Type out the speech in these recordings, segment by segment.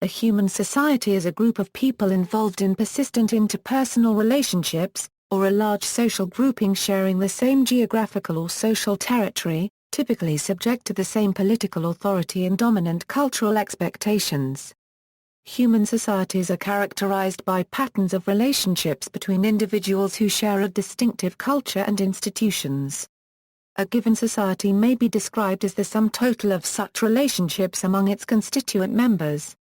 A human society is a group of people involved in persistent interpersonal relationships, or a large social grouping sharing the same geographical or social territory, typically subject to the same political authority and dominant cultural expectations. Human societies are characterized by patterns of relationships between individuals who share a distinctive culture and institutions. A given society may be described as the sum total of such relationships among its constituent members.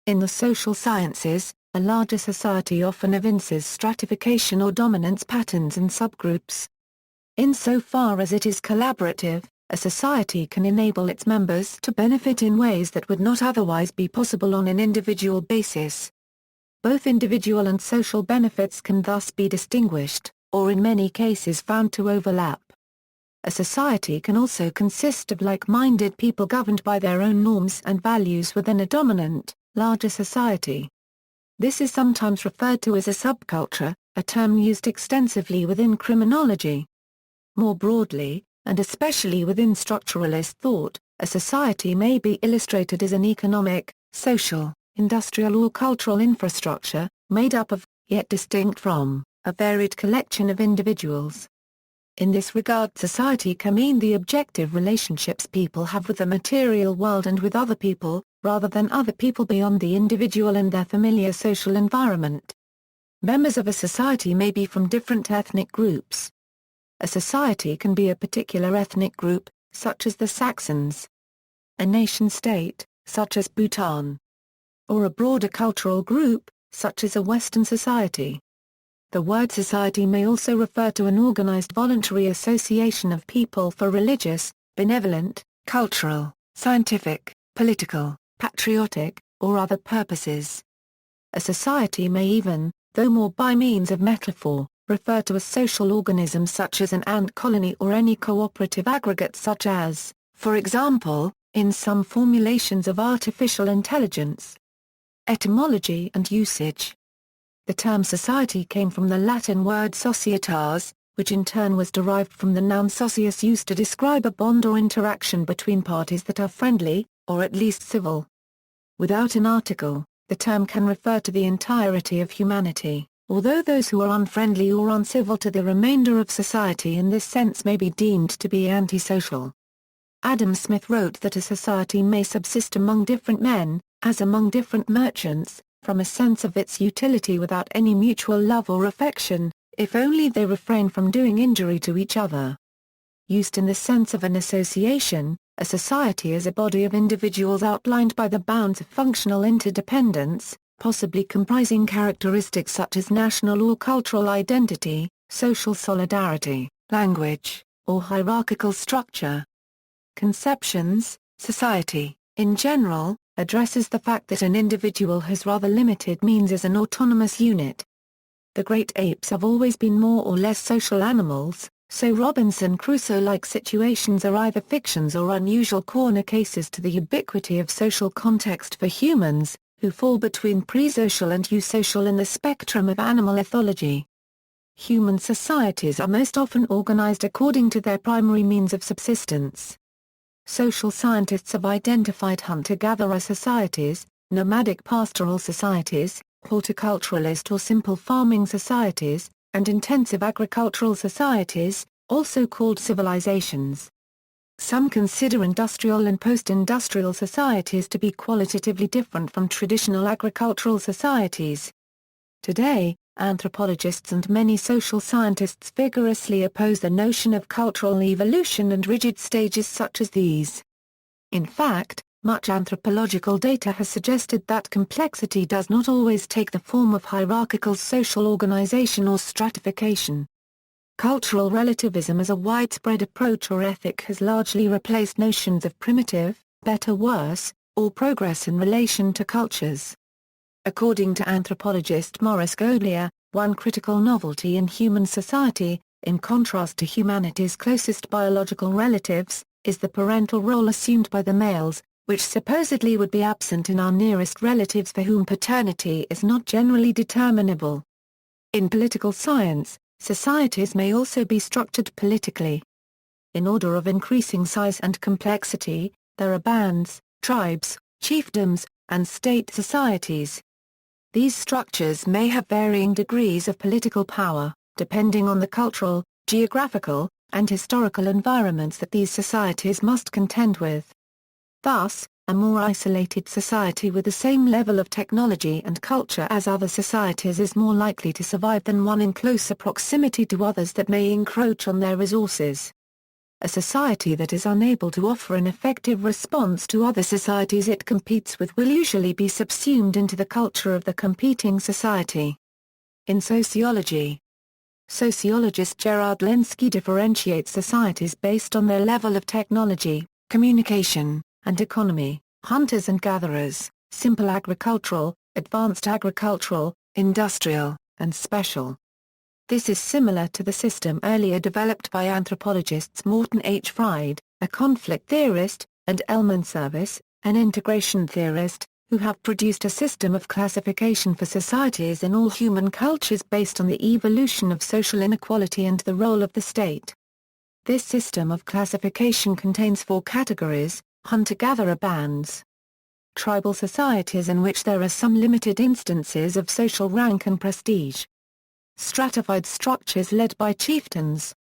In the social sciences, a larger society often evinces stratification or dominance patterns in subgroups. Insofar as it is collaborative, a society can enable its members to benefit in ways that would not otherwise be possible on an individual basis. Both individual and social benefits can thus be distinguished, or in many cases found to overlap. A society can also consist of like-minded people governed by their own norms and values within a dominant, larger society. This is sometimes referred to as a subculture, a term used extensively within criminology. More broadly, and especially within structuralist thought, a society may be illustrated as an economic, social, industrial or cultural infrastructure, made up of, yet distinct from, a varied collection of individuals. In this regard, society can mean the objective relationships people have with the material world and with other people, rather than other people beyond the individual and their familiar social environment. Members of a society may be from different ethnic groups. A society can be a particular ethnic group, such as the Saxons. A nation-state, such as Bhutan. Or a broader cultural group, such as a Western society. The word society may also refer to an organized voluntary association of people for religious, benevolent, cultural, scientific, political, patriotic, or other purposes. A society may even, though more by means of metaphor, refer to a social organism such as an ant colony or any cooperative aggregate such as, for example, in some formulations of artificial intelligence. Etymology and usage. The term society came from the Latin word societas, which in turn was derived from the noun socius used to describe a bond or interaction between parties that are friendly, or at least civil. Without an article, the term can refer to the entirety of humanity, although those who are unfriendly or uncivil to the remainder of society in this sense may be deemed to be antisocial. Adam Smith wrote that a society may subsist among different men, as among different merchants, from a sense of its utility without any mutual love or affection, if only they refrain from doing injury to each other. Used in the sense of an association, a society is a body of individuals outlined by the bounds of functional interdependence, possibly comprising characteristics such as national or cultural identity, social solidarity, language, or hierarchical structure. Conceptions. Society, in general, addresses the fact that an individual has rather limited means as an autonomous unit. The great apes have always been more or less social animals, so Robinson Crusoe-like situations are either fictions or unusual corner cases to the ubiquity of social context for humans, who fall between presocial and eusocial in the spectrum of animal ethology. Human societies are most often organized according to their primary means of subsistence. Social scientists have identified hunter-gatherer societies, nomadic pastoral societies, horticulturalist or simple farming societies, and intensive agricultural societies, also called civilizations. Some consider industrial and post-industrial societies to be qualitatively different from traditional agricultural societies. Today, anthropologists and many social scientists vigorously oppose the notion of cultural evolution and rigid stages such as these. In fact, much anthropological data has suggested that complexity does not always take the form of hierarchical social organization or stratification. Cultural relativism as a widespread approach or ethic has largely replaced notions of primitive, better-worse, or progress in relation to cultures. According to anthropologist Maurice Godelier, one critical novelty in human society, in contrast to humanity's closest biological relatives, is the parental role assumed by the males, which supposedly would be absent in our nearest relatives for whom paternity is not generally determinable. In political science, societies may also be structured politically. In order of increasing size and complexity, there are bands, tribes, chiefdoms, and state societies. These structures may have varying degrees of political power, depending on the cultural, geographical, and historical environments that these societies must contend with. Thus, a more isolated society with the same level of technology and culture as other societies is more likely to survive than one in closer proximity to others that may encroach on their resources. A society that is unable to offer an effective response to other societies it competes with will usually be subsumed into the culture of the competing society. In sociology, sociologist Gerard Lenski differentiates societies based on their level of technology, communication, and economy: hunters and gatherers, simple agricultural, advanced agricultural, industrial, and special. This is similar to the system earlier developed by anthropologists Morton H. Fried, a conflict theorist, and Elman Service, an integration theorist, who have produced a system of classification for societies in all human cultures based on the evolution of social inequality and the role of the state. This system of classification contains 4 categories: hunter-gatherer bands, tribal societies in which there are some limited instances of social rank and prestige, stratified structures led by chieftains,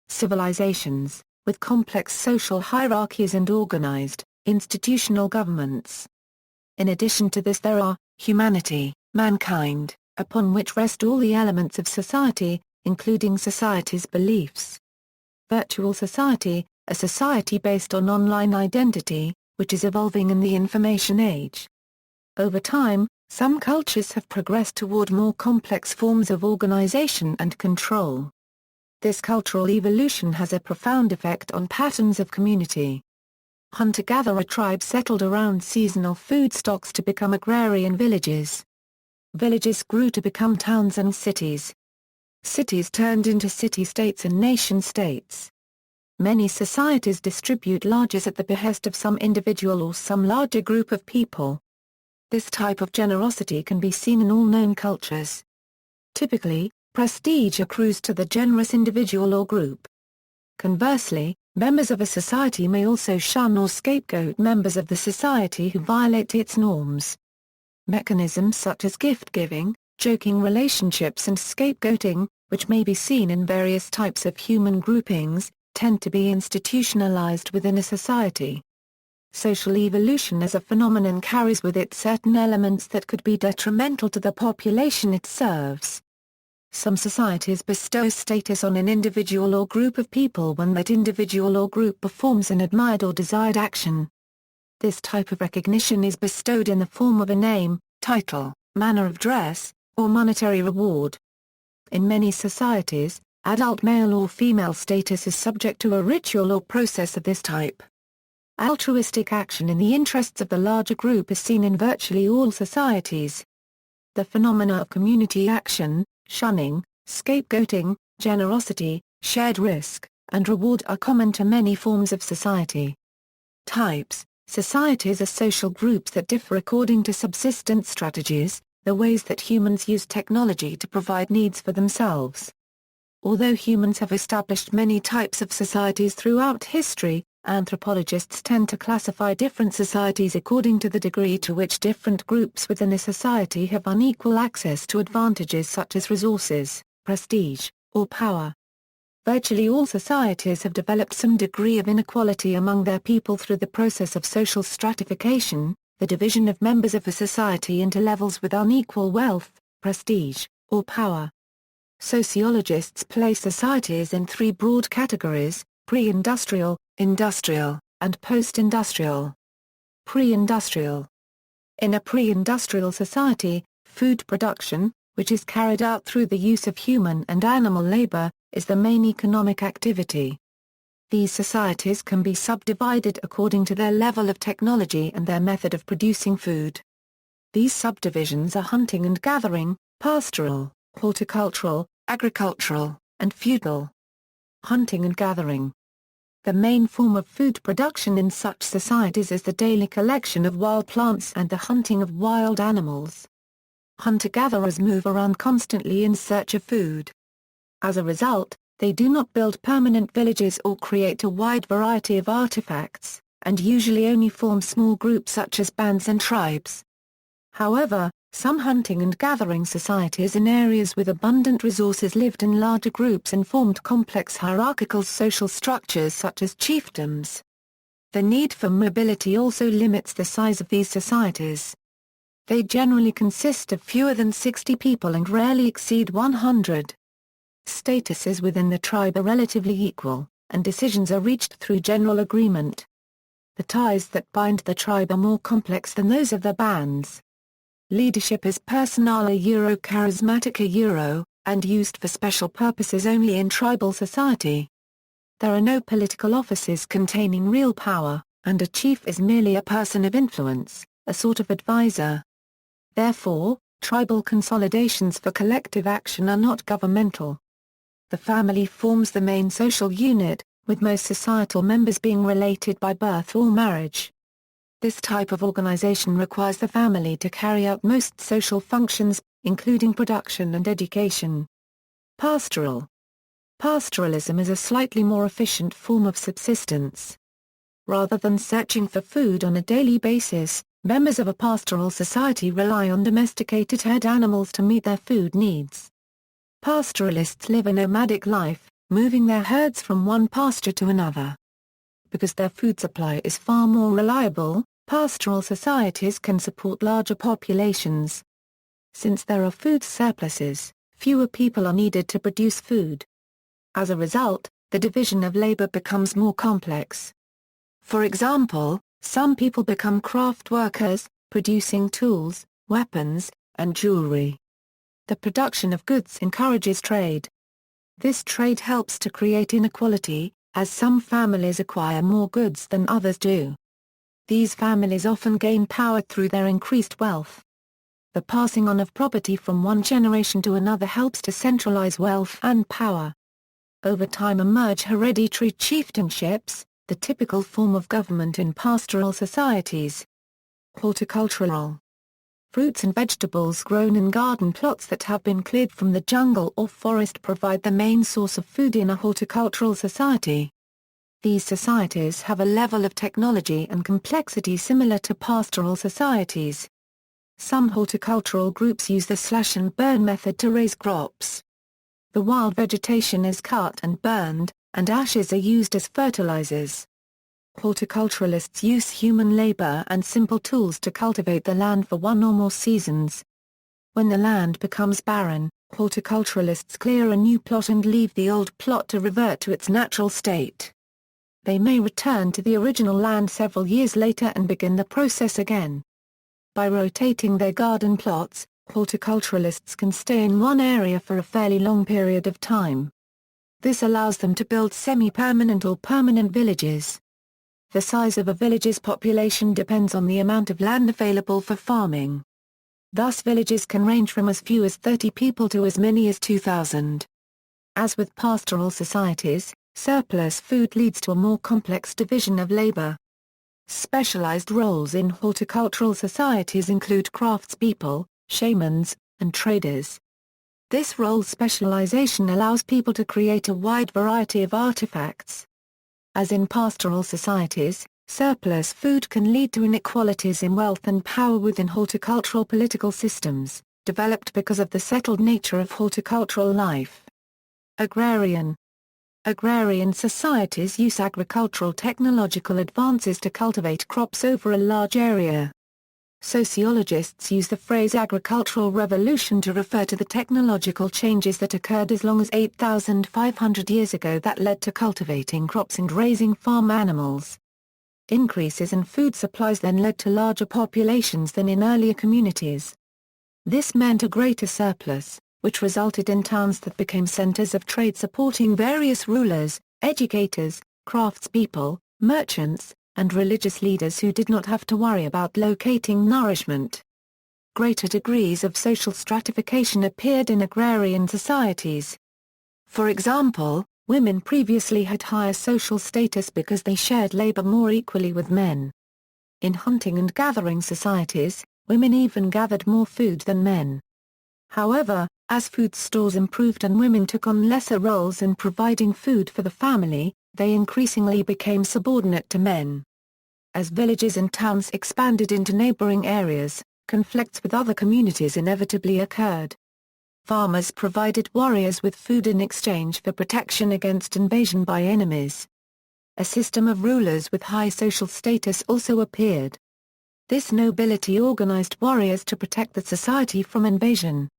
civilizations, with complex social hierarchies and organized, institutional governments. In addition to this there are, humanity, mankind, upon which rest all the elements of society, including society's beliefs. Virtual society, a society based on online identity, which is evolving in the information age. Over time, some cultures have progressed toward more complex forms of organization and control. This cultural evolution has a profound effect on patterns of community. Hunter-gatherer tribes settled around seasonal food stocks to become agrarian villages. Villages grew to become towns and cities. Cities turned into city-states and nation-states. Many societies distribute largesse at the behest of some individual or some larger group of people. This type of generosity can be seen in all known cultures. Typically, prestige accrues to the generous individual or group. Conversely, members of a society may also shun or scapegoat members of the society who violate its norms. Mechanisms such as gift-giving, joking relationships and scapegoating, which may be seen in various types of human groupings, tend to be institutionalized within a society. Social evolution as a phenomenon carries with it certain elements that could be detrimental to the population it serves. Some societies bestow status on an individual or group of people when that individual or group performs an admired or desired action. This type of recognition is bestowed in the form of a name, title, manner of dress, or monetary reward. In many societies, adult male or female status is subject to a ritual or process of this type. Altruistic action in the interests of the larger group is seen in virtually all societies. The phenomena of community action, shunning, scapegoating, generosity, shared risk, and reward are common to many forms of society. Types: societies are social groups that differ according to subsistence strategies, the ways that humans use technology to provide needs for themselves. Although humans have established many types of societies throughout history, anthropologists tend to classify different societies according to the degree to which different groups within a society have unequal access to advantages such as resources, prestige, or power. Virtually all societies have developed some degree of inequality among their people through the process of social stratification, the division of members of a society into levels with unequal wealth, prestige, or power. Sociologists place societies in 3 broad categories: pre-industrial, industrial, and post-industrial. Pre-industrial. In a pre-industrial society, food production, which is carried out through the use of human and animal labor, is the main economic activity. These societies can be subdivided according to their level of technology and their method of producing food. These subdivisions are hunting and gathering, pastoral, horticultural, agricultural, and feudal. Hunting and gathering. The main form of food production in such societies is the daily collection of wild plants and the hunting of wild animals. Hunter-gatherers move around constantly in search of food. As a result, they do not build permanent villages or create a wide variety of artifacts, and usually only form small groups such as bands and tribes. However, some hunting and gathering societies in areas with abundant resources lived in larger groups and formed complex hierarchical social structures such as chiefdoms. The need for mobility also limits the size of these societies. They generally consist of fewer than 60 people and rarely exceed 100. Statuses within the tribe are relatively equal, and decisions are reached through general agreement. The ties that bind the tribe are more complex than those of the bands. Leadership is personal charismatic and used for special purposes only in tribal society. There are no political offices containing real power, and a chief is merely a person of influence, a sort of advisor. Therefore, tribal consolidations for collective action are not governmental. The family forms the main social unit, with most societal members being related by birth or marriage. This type of organization requires the family to carry out most social functions, including production and education. Pastoral. Pastoralism is a slightly more efficient form of subsistence. Rather than searching for food on a daily basis, members of a pastoral society rely on domesticated herd animals to meet their food needs. Pastoralists live a nomadic life, moving their herds from one pasture to another. Because their food supply is far more reliable, pastoral societies can support larger populations. Since there are food surpluses, fewer people are needed to produce food. As a result, the division of labor becomes more complex. For example, some people become craft workers, producing tools, weapons, and jewelry. The production of goods encourages trade. This trade helps to create inequality, as some families acquire more goods than others do. These families often gain power through their increased wealth. The passing on of property from one generation to another helps to centralize wealth and power. Over time emerge hereditary chieftainships, the typical form of government in pastoral societies. Horticultural. Fruits and vegetables grown in garden plots that have been cleared from the jungle or forest provide the main source of food in a horticultural society. These societies have a level of technology and complexity similar to pastoral societies. Some horticultural groups use the slash and burn method to raise crops. The wild vegetation is cut and burned, and ashes are used as fertilizers. Horticulturalists use human labor and simple tools to cultivate the land for one or more seasons. When the land becomes barren, horticulturalists clear a new plot and leave the old plot to revert to its natural state. They may return to the original land several years later and begin the process again. By rotating their garden plots, horticulturalists can stay in one area for a fairly long period of time. This allows them to build semi-permanent or permanent villages. The size of a village's population depends on the amount of land available for farming. Thus villages can range from as few as 30 people to as many as 2,000. As with pastoral societies, surplus food leads to a more complex division of labor. Specialized roles in horticultural societies include craftspeople, shamans, and traders. This role specialization allows people to create a wide variety of artifacts. As in pastoral societies, surplus food can lead to inequalities in wealth and power within horticultural political systems, developed because of the settled nature of horticultural life. Agrarian. Agrarian societies use agricultural technological advances to cultivate crops over a large area. Sociologists use the phrase agricultural revolution to refer to the technological changes that occurred as long as 8,500 years ago that led to cultivating crops and raising farm animals. Increases in food supplies then led to larger populations than in earlier communities. This meant a greater surplus, which resulted in towns that became centers of trade supporting various rulers, educators, craftspeople, merchants, and religious leaders who did not have to worry about locating nourishment. Greater degrees of social stratification appeared in agrarian societies. For example, women previously had higher social status because they shared labor more equally with men. In hunting and gathering societies, women even gathered more food than men. However, as food stores improved and women took on lesser roles in providing food for the family, they increasingly became subordinate to men. As villages and towns expanded into neighboring areas, conflicts with other communities inevitably occurred. Farmers provided warriors with food in exchange for protection against invasion by enemies. A system of rulers with high social status also appeared. This nobility organized warriors to protect the society from invasion.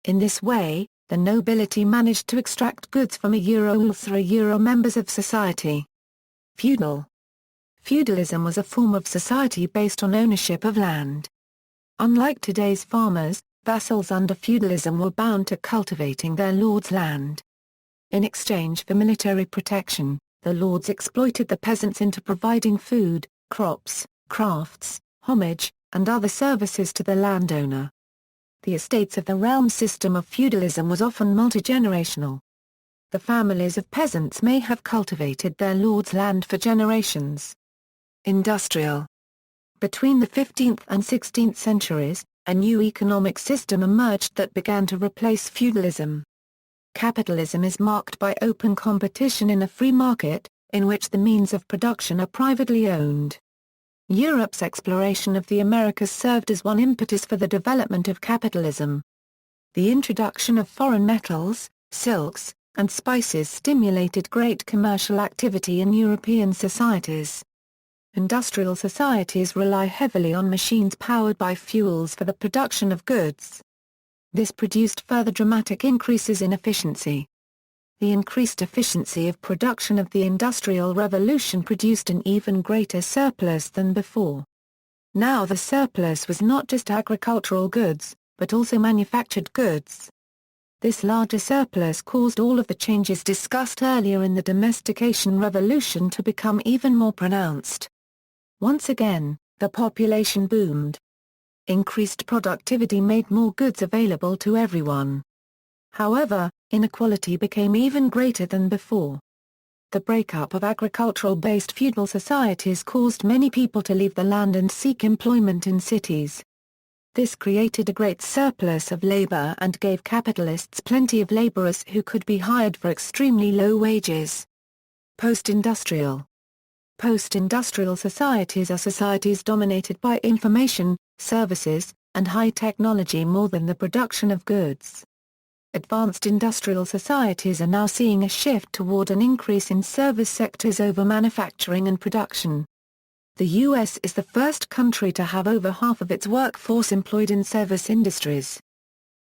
In this way, the nobility managed to extract goods from a members of society. Feudalism was a form of society based on ownership of land. Unlike today's farmers, vassals under feudalism were bound to cultivating their lord's land. In exchange for military protection, the lords exploited the peasants into providing food, crops, crafts, homage, and other services to the landowner. The estates of the realm system of feudalism was often multi-generational. The families of peasants may have cultivated their lord's land for generations. Industrial. Between the 15th and 16th centuries, a new economic system emerged that began to replace feudalism. Capitalism is marked by open competition in a free market, in which the means of production are privately owned. Europe's exploration of the Americas served as one impetus for the development of capitalism. The introduction of foreign metals, silks, and spices stimulated great commercial activity in European societies. Industrial societies rely heavily on machines powered by fuels for the production of goods. This produced further dramatic increases in efficiency. The increased efficiency of production of the Industrial Revolution produced an even greater surplus than before. Now the surplus was not just agricultural goods, but also manufactured goods. This larger surplus caused all of the changes discussed earlier in the domestication revolution to become even more pronounced. Once again, the population boomed. Increased productivity made more goods available to everyone. However, inequality became even greater than before. The breakup of agricultural-based feudal societies caused many people to leave the land and seek employment in cities. This created a great surplus of labor and gave capitalists plenty of laborers who could be hired for extremely low wages. Post-industrial. Post-industrial societies are societies dominated by information, services, and high technology more than the production of goods. Advanced industrial societies are now seeing a shift toward an increase in service sectors over manufacturing and production. The U.S. is the first country to have over half of its workforce employed in service industries.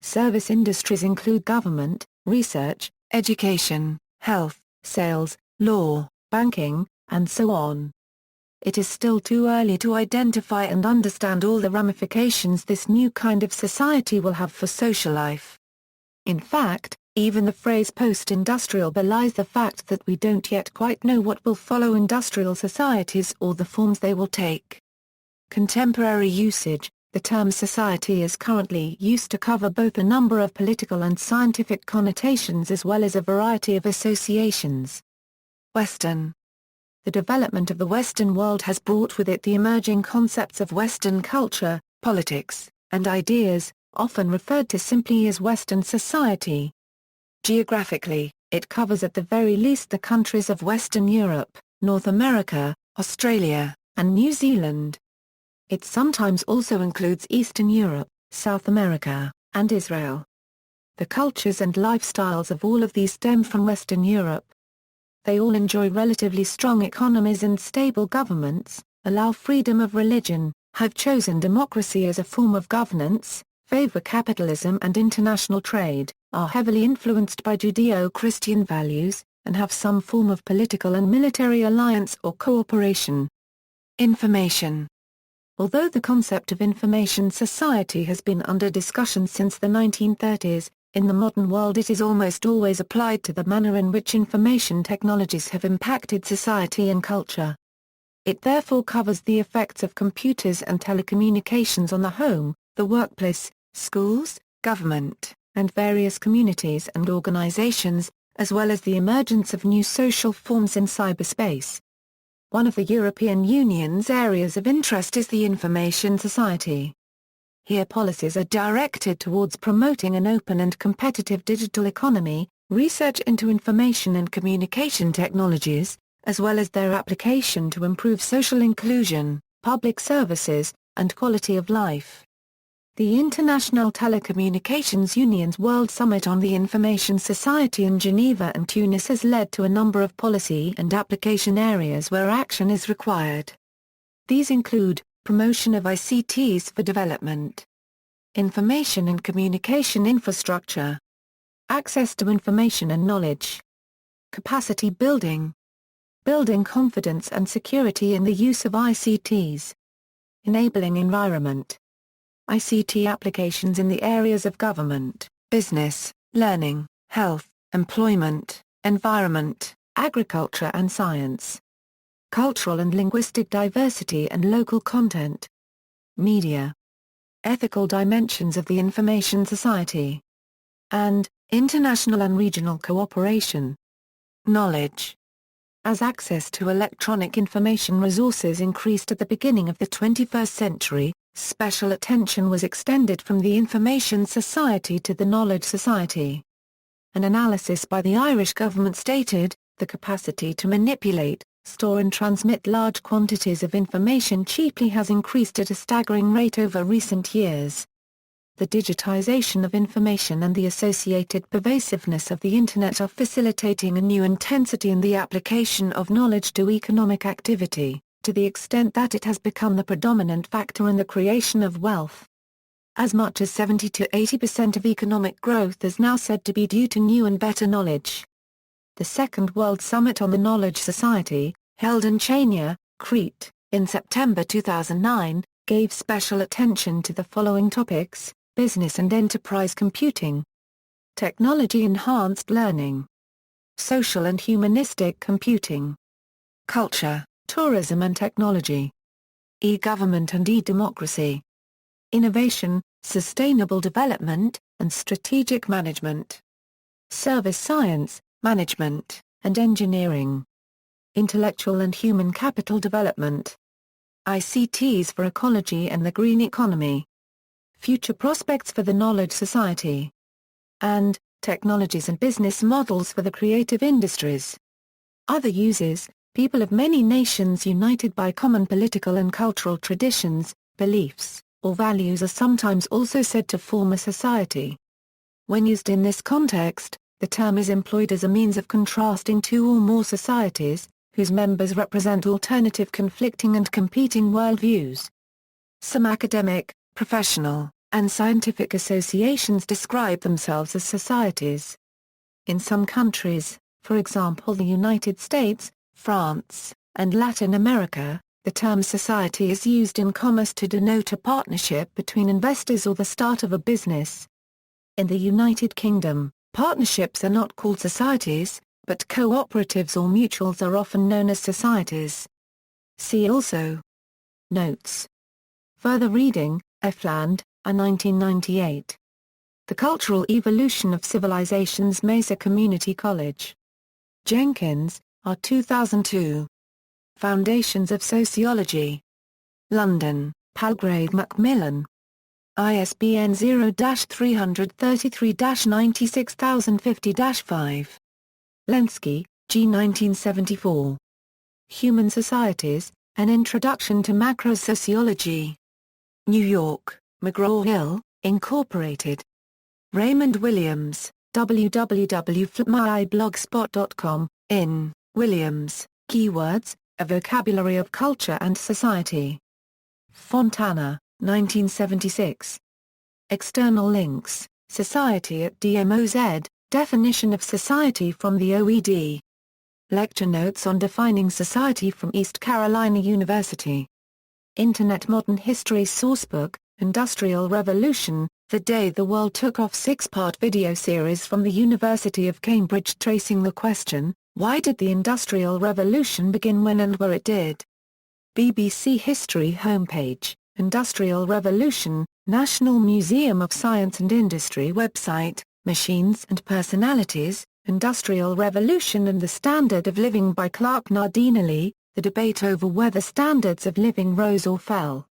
Service industries include government, research, education, health, sales, law, banking, and so on. It is still too early to identify and understand all the ramifications this new kind of society will have for social life. In fact, even the phrase post-industrial belies the fact that we don't yet quite know what will follow industrial societies or the forms they will take. Contemporary usage. The term society is currently used to cover both a number of political and scientific connotations as well as a variety of associations. Western. The development of the Western world has brought with it the emerging concepts of Western culture, politics, and ideas, often referred to simply as Western society. Geographically, it covers at the very least the countries of Western Europe, North America, Australia, and New Zealand. It sometimes also includes Eastern Europe, South America, and Israel. The cultures and lifestyles of all of these stem from Western Europe. They all enjoy relatively strong economies and stable governments, allow freedom of religion, have chosen democracy as a form of governance, favor capitalism and international trade, are heavily influenced by Judeo-Christian values, and have some form of political and military alliance or cooperation. Information. Although the concept of information society has been under discussion since the 1930s, in the modern world it is almost always applied to the manner in which information technologies have impacted society and culture. It therefore covers the effects of computers and telecommunications on the home, the workplace, schools, government, and various communities and organizations, as well as the emergence of new social forms in cyberspace. One of the European Union's areas of interest is the information society. Here policies are directed towards promoting an open and competitive digital economy, research into information and communication technologies, as well as their application to improve social inclusion, public services, and quality of life. The International Telecommunications Union's World Summit on the Information Society in Geneva and Tunis has led to a number of policy and application areas where action is required. These include promotion of ICTs for development, information and communication infrastructure, access to information and knowledge, capacity building, building confidence and security in the use of ICTs, enabling environment. ICT applications in the areas of government, business, learning, health, employment, environment, agriculture and science. Cultural and linguistic diversity and local content. Media. Ethical dimensions of the information society. And international and regional cooperation. Knowledge. As access to electronic information resources increased at the beginning of the 21st century, special attention was extended from the information society to the knowledge society. An analysis by the Irish government stated, the capacity to manipulate, store and transmit large quantities of information cheaply has increased at a staggering rate over recent years. The digitization of information and the associated pervasiveness of the Internet are facilitating a new intensity in the application of knowledge to economic activity, to the extent that it has become the predominant factor in the creation of wealth. As much as 70 to 80% of economic growth is now said to be due to new and better knowledge. The Second World Summit on the Knowledge Society, held in Chania, Crete, in September 2009, gave special attention to the following topics: business and enterprise computing, technology-enhanced learning, social and humanistic computing, culture, tourism and technology, e-government and e-democracy, innovation, sustainable development, and strategic management, service science, management, and engineering, intellectual and human capital development, ICTs for ecology and the green economy, future prospects for the knowledge society, and technologies and business models for the creative industries. Other uses: people of many nations united by common political and cultural traditions, beliefs, or values are sometimes also said to form a society. When used in this context, the term is employed as a means of contrasting two or more societies, whose members represent alternative conflicting and competing worldviews. Some academic, professional, and scientific associations describe themselves as societies. In some countries, for example the United States, France, and Latin America, the term society is used in commerce to denote a partnership between investors or the start of a business. In the United Kingdom, partnerships are not called societies, but cooperatives or mutuals are often known as societies. See also. Notes. Further reading, Efland, a 1998. The Cultural Evolution of Civilizations, Mesa Community College. Jenkins, R. 2002. Foundations of Sociology. London, Palgrave Macmillan. ISBN 0-333-96050-5. Lenski, G. 1974. Human Societies, An Introduction to Macrosociology. New York, McGraw-Hill, Incorporated. Raymond Williams, www.flipmyblogspot.com, in, Williams, Keywords, A Vocabulary of Culture and Society. Fontana, 1976. External links, Society at DMOZ, Definition of Society from the OED. Lecture notes on defining society from East Carolina University. Internet Modern History Sourcebook, Industrial Revolution, The Day the World Took Off, 6-part video series from the University of Cambridge tracing the question, why did the Industrial Revolution begin when and where it did? BBC History homepage, Industrial Revolution, National Museum of Science and Industry website, Machines and Personalities, Industrial Revolution and the Standard of Living by Clark Nardinelli, The Debate Over Whether Standards of Living Rose or Fell.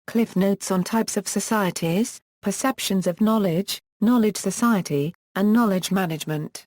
Cliff Notes on Types of Societies, Perceptions of Knowledge, Knowledge Society, and Knowledge Management.